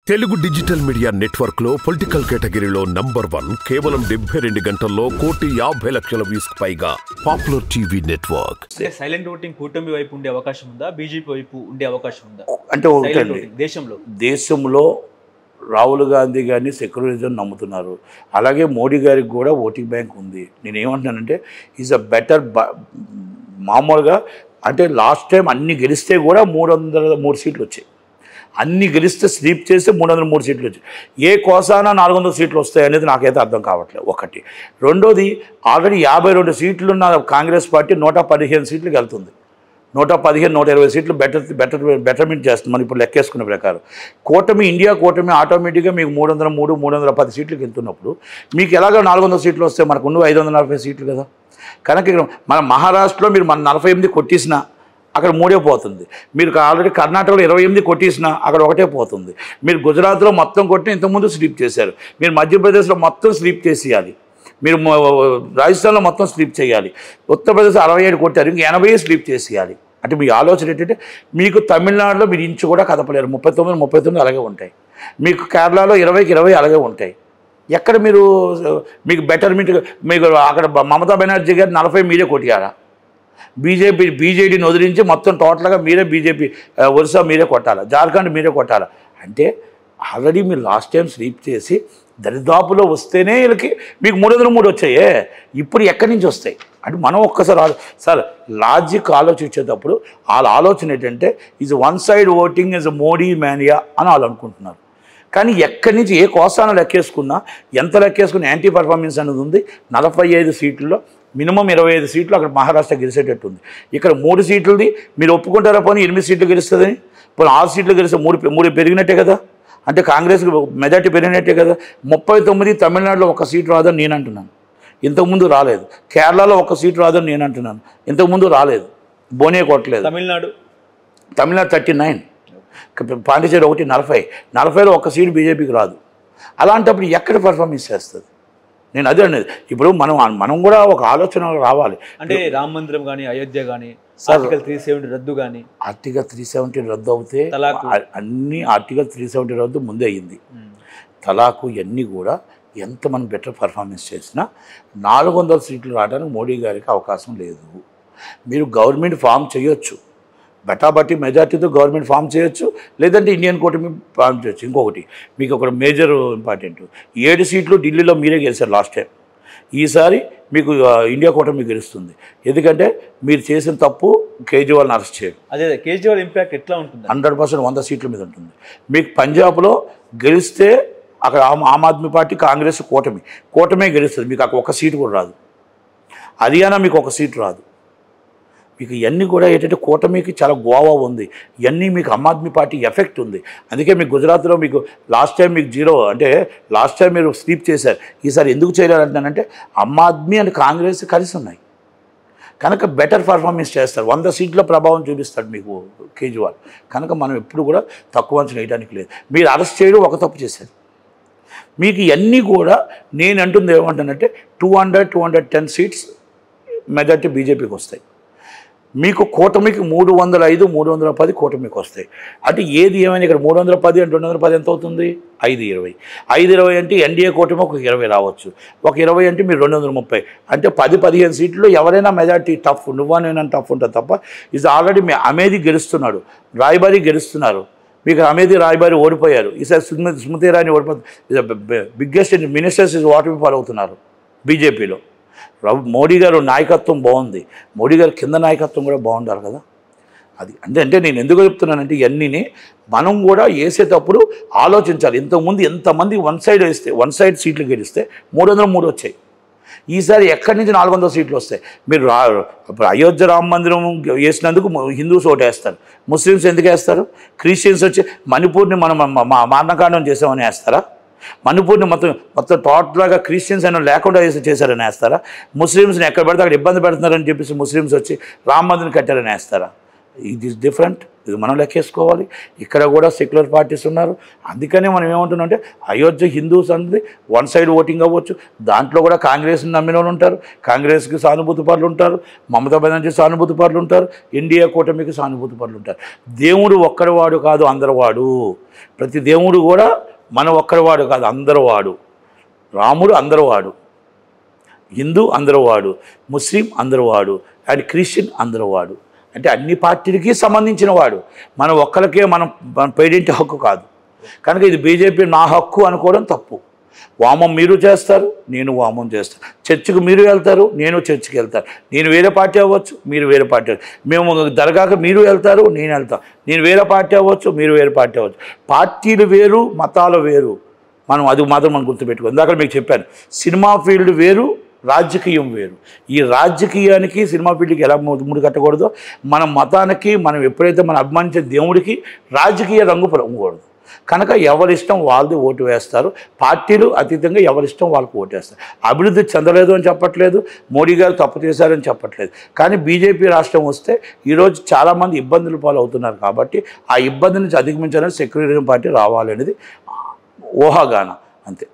Telugu digital media network లో political కేటగిరీలో number 1 కేవలం 72 గంటల్లో 1,50,00,000 వ్యూస్ పైగా popular TV network. Silent voting కూటమి వైపు ఉండే అవకాశం ఉందా, బీజేపీ వైపు ఉండే అవకాశం ఉందా? అంటే ఒకటండి, దేశంలో రాహుల్ గాంధీ గారిని సెక్యులరిజం నమ్ముతున్నారు. అలాగే మోడీ గారికి కూడా ఓటింగ్ బ్యాంక్ ఉంది. నేను ఏమంటున్నానంటే ఈజ్ అ బెటర్. మామూలుగా అంటే లాస్ట్ టైం అన్ని గెలిస్తే కూడా 303 సీట్లు వచ్చాయి. అన్ని గెలిస్తే స్లీప్ చేస్తే 303 సీట్లు వచ్చాయి. ఏ కోసానా 400 సీట్లు వస్తాయి అనేది నాకైతే అర్థం కావట్లేదు. ఒకటి. రెండోది, ఆల్రెడీ 52 సీట్లు ఉన్న కాంగ్రెస్ పార్టీ 115 సీట్లకు వెళ్తుంది. 115, 120 సీట్లు బెటర్మెంట్ చేస్తుంది మనం ఇప్పుడు లెక్కేసుకునే ప్రకారం. ఇండియా కూటమి ఆటోమేటిక్గా మీకు 303, 310 సీట్లకు వెళ్తున్నప్పుడు మీకు ఎలాగో 400 సీట్లు వస్తే మనకు ఉన్న 540 సీట్లు కదా. కనుక ఇక్కడ మన మహారాష్ట్రలో మీరు మన 48 కొట్టేసినా అక్కడ 3 పోతుంది. మీరు ఆల్రెడీ కర్ణాటకలో 28 కొట్టేసినా అక్కడ 1 పోతుంది. మీరు గుజరాత్లో మొత్తం కొట్టి ఇంతకుముందు స్లీప్ చేశారు. మీరు మధ్యప్రదేశ్లో మొత్తం స్లీప్ చేసేయాలి. మీరు రాజస్థాన్లో మొత్తం స్లీప్ చేయాలి. ఉత్తరప్రదేశ్ 67 కొట్టారు, ఇంక 80 స్లీప్ చేసేయాలి. అంటే మీ ఆలోచన ఏంటంటే మీకు తమిళనాడులో మీరు ఇంచు కూడా కదపలేరు. 39 అలాగే ఉంటాయి. మీకు కేరళలో 20కి 20 అలాగే ఉంటాయి. ఎక్కడ మీకు బెటర్మెంట్ మీకు అక్కడ మమతా బెనర్జీ గారు 40 మీరే కొట్టారా? బీజేడీని వదిలించి మొత్తం టోటల్గా మీరే బీజేపీ ఒరిస్సా మీరే కొట్టాలా, జార్ఖండ్ మీరే కొట్టాలా. అంటే ఆల్రెడీ మీరు లాస్ట్ టైం స్లీప్ చేసి దరిదాపులో వస్తేనే వీళ్ళకి మీకు 303 వచ్చాయే. ఇప్పుడు ఎక్కడి నుంచి వస్తాయి అంటే మనం ఒక్కసారి సార్ లాజిక్ ఆలోచించేటప్పుడు వాళ్ళ ఆలోచన ఏంటంటే is one side voting is Modi mania అని వాళ్ళు అనుకుంటున్నారు. కానీ ఎక్కడి నుంచి ఏ కోసాన లెక్కేసుకున్నా, ఎంత లెక్కేసుకున్నా యాంటీ పర్ఫార్మెన్స్ అనేది ఉంది. 45 సీట్లలో మినిమం 25 సీట్లు అక్కడ మహారాష్ట్ర గెలిచేటట్టు ఉంది. ఇక్కడ 3 సీట్లది మీరు ఒప్పుకుంటారా? పోనీ 8 సీట్లు గెలుస్తుందని, పోనీ 6 సీట్లు గెలిస్తే 3 పెరిగినట్టే కదా. అంటే కాంగ్రెస్కి మెజార్టీ పెరిగినట్టే కదా. 39 తమిళనాడులో 1 సీటు రాదని నేను అంటున్నాను, ఇంతకుముందు రాలేదు. కేరళలో 1 సీటు రాదని నేను అంటున్నాను, ఇంతకుముందు రాలేదు. బోనే కొట్టలేదు. తమిళనాడు 39, పాండిచేరి 40. 40లో 1 సీటు బీజేపీకి రాదు. అలాంటప్పుడు ఎక్కడ పర్ఫార్మెన్స్ చేస్తుంది? నేను అదే అనేది. ఇప్పుడు మనం కూడా ఒక ఆలోచన రావాలి. అంటే రామ మందిరం కానీ, అయోధ్య కానీ, ఆర్టికల్ 370 రద్దు కానీ. ఆర్టికల్ 370 రద్దు అవుతే అన్ని ఆర్టికల్ 370 రద్దు ముందే అయ్యింది. తలాకు ఇవన్నీ కూడా ఎంత మనం బెటర్ పర్ఫార్మెన్స్ చేసినా 400 సీట్లు రావడానికి మోడీ గారికి అవకాశం లేదు. మీరు గవర్నమెంట్ ఫామ్ చేయొచ్చు, బటాబట్టి మెజార్టీతో గవర్నమెంట్ ఫామ్ చేయొచ్చు, లేదంటే ఇండియన్ కూటమి ఫామ్ చేయొచ్చు. ఇంకొకటి మీకు ఒక మేజర్ ఇంపార్టెంట్, 7 సీట్లు ఢిల్లీలో మీరే గెలిచారు లాస్ట్ టైం. ఈసారి మీకు ఇండియా కూటమి గెలుస్తుంది. ఎందుకంటే మీరు చేసిన తప్పు కేజ్రీవాల్ని అరెస్ట్ చేయడం. అదే కేజ్రీవాల్ ఇంపాక్ట్ ఎట్లా ఉంటుంది? 100% 100 సీట్ల మీద ఉంటుంది. మీకు పంజాబ్లో గెలిస్తే అక్కడ ఆమ్ ఆద్మీ పార్టీ, కాంగ్రెస్ కూటమే గెలుస్తుంది. మీకు అక్కడ 1 సీటు కూడా రాదు. హర్యానా మీకు 1 సీటు రాదు. మీకు ఇవన్నీ కూడా ఏంటంటే కూటమికి చాలా గోవా ఉంది. ఇవన్నీ మీకు ఆమ్ ఆద్మీ పార్టీ ఎఫెక్ట్ ఉంది. అందుకే మీకు గుజరాత్లో మీకు లాస్ట్ టైం మీకు 0, అంటే లాస్ట్ టైం మీరు స్లీప్ చేశారు. ఈసారి ఎందుకు చేయాలంటానంటే ఆమ్ ఆద్మీ అండ్ కాంగ్రెస్ కలిసి ఉన్నాయి కనుక బెటర్ పర్ఫార్మెన్స్ చేస్తారు. 100 సీట్ల ప్రభావం చూపిస్తాడు మీకు కేజ్రీవాల్. కనుక మనం ఎప్పుడు కూడా తక్కువ అంచనా వేయడానికి లేదు. మీరు అరెస్ట్ చేయడం ఒక తప్పు చేశారు. మీకు ఇవన్నీ కూడా నేను అంటుంది ఏమంటానంటే 210 సీట్స్ మెజార్టీ బీజేపీకి వస్తాయి. మీకు కూటమికి 305, 310 కూటమికి వస్తాయి. అంటే ఏది ఏమైనా ఇక్కడ 310 అంటే 210 ఎంత అవుతుంది? 520. 520 అంటే ఎన్డీఏ కూటమి ఒక 20 రావచ్చు. ఒక 20 అంటే మీరు 230. అంటే 10-15 సీట్లు ఎవరైనా మెజార్టీ టఫ్, నువ్వనైనా టఫ్ ఉంటుంది తప్ప. ఇది ఆల్రెడీ అమేధీ గెలుస్తున్నాడు, రాయబారి గెలుస్తున్నారు. మీకు అమేధీ రాయబారి ఓడిపోయారు. ఈసారి స్మృతి ఇరానీ ఓడిపోతుంది. బిగ్గెస్ట్ మినిస్టర్స్ ఓటమి పాలవుతున్నారు బీజేపీలో. మోడీ గారు నాయకత్వం బాగుంది, మోడీ గారు కింద నాయకత్వం కూడా బాగుండాలి కదా. అది అంటే నేను ఎందుకు చెప్తున్నానంటే ఇవన్నీ మనం కూడా వేసేటప్పుడు ఆలోచించాలి. ఇంతకుముందు ఎంతమంది వన్ సైడ్ సీట్లు గెలిస్తే 303 వచ్చాయి. ఈసారి ఎక్కడి నుంచి 400 సీట్లు వస్తాయి? మీరు ఇప్పుడు అయోధ్య రామ మందిరం వేసినందుకు హిందూస్ ఓటేస్తారు, ముస్లిమ్స్ ఎందుకు వేస్తారు? క్రిస్టియన్స్ వచ్చి మణిపూర్ని మనం మారణకాండం చేసామని వేస్తారా? మణిపూర్ని మొత్తం టోటల్గా క్రిస్టియన్స్ అయినా లేకుండా చేశారని వేస్తారా? ముస్లిమ్స్ని ఎక్కడ పడితే అక్కడ ఇబ్బంది పెడుతున్నారని చెప్పేసి ముస్లిమ్స్ వచ్చి రామ మందిరం కట్టారని వేస్తారా? ఇది ఇస్ డిఫరెంట్. ఇది మనం లెక్కేసుకోవాలి. ఇక్కడ కూడా సెక్యులర్ పార్టీస్ ఉన్నారు. అందుకనే మనం ఏమంటున్నాం అంటే అయోధ్య హిందూస్ అనేది వన్ సైడ్ ఓటింగ్ అవ్వచ్చు. దాంట్లో కూడా కాంగ్రెస్ని నమ్మిన వాళ్ళు ఉంటారు, కాంగ్రెస్కి సానుభూతి పరులు ఉంటారు, మమతా బెనర్జీ సానుభూతి పరులు ఉంటారు, ఇండియా కూటమికి సానుభూతి పరులు ఉంటారు. దేవుడు ఒక్కడివాడు కాదు, అందరివాడు. ప్రతి దేవుడు కూడా మన ఒక్కడివాడు కాదు, అందరివాడు. రాముడు అందరివాడు, హిందూ అందరివాడు, ముస్లిం అందరివాడు, అండ్ క్రిస్టియన్ అందరివాడు. అంటే అన్ని పార్టీలకి సంబంధించిన వాడు. మనం ఒక్కరికే మనం పేడింటి హక్కు కాదు. కనుక ఇది బీజేపీ నా హక్కు అనుకోవడం తప్పు. వామం మీరు చేస్తారు, నేను వామం చేస్తాను. చర్చికి మీరు వెళ్తారు, నేను చర్చికి వెళ్తాను. నేను వేరే పార్టీ అవ్వచ్చు, మీరు వేరే పార్టీ అవ్వచ్చు. మేము దర్గాకి మీరు వెళ్తారు, నేను వెళ్తాను. నేను వేరే పార్టీ అవ్వచ్చు, మీరు వేరే పార్టీ అవ్వచ్చు. పార్టీలు వేరు, మతాలు వేరు. మనం అది మాత్రం మనం గుర్తుపెట్టుకోండి. ఇందాక మీకు చెప్పాను, సినిమా ఫీల్డ్ వేరు, రాజకీయం వేరు. ఈ రాజకీయానికి సినిమా ఫీల్డ్కి ఎలా ముడి కట్టకూడదో, మన మతానికి మనం ఎప్పుడైతే మనం అభిమానించే దేవుడికి రాజకీయ రంగు పొంగకూడదు. కనుక ఎవరిష్టం వాళ్ళది ఓటు వేస్తారు. పార్టీలు అతీతంగా ఎవరిష్టం వాళ్ళకు ఓటు వేస్తారు. అభివృద్ధి చెందలేదు అని చెప్పట్లేదు, మోడీ గారు తప్పు చేశారని చెప్పట్లేదు. కానీ బీజేపీ రాష్ట్రం వస్తే ఈరోజు చాలామంది ఇబ్బందులు పాలు అవుతున్నారు. కాబట్టి ఆ ఇబ్బంది నుంచి అధిగమించాలని సెక్యులరిజం పార్టీ రావాలనేది ఊహాగానం అంతే.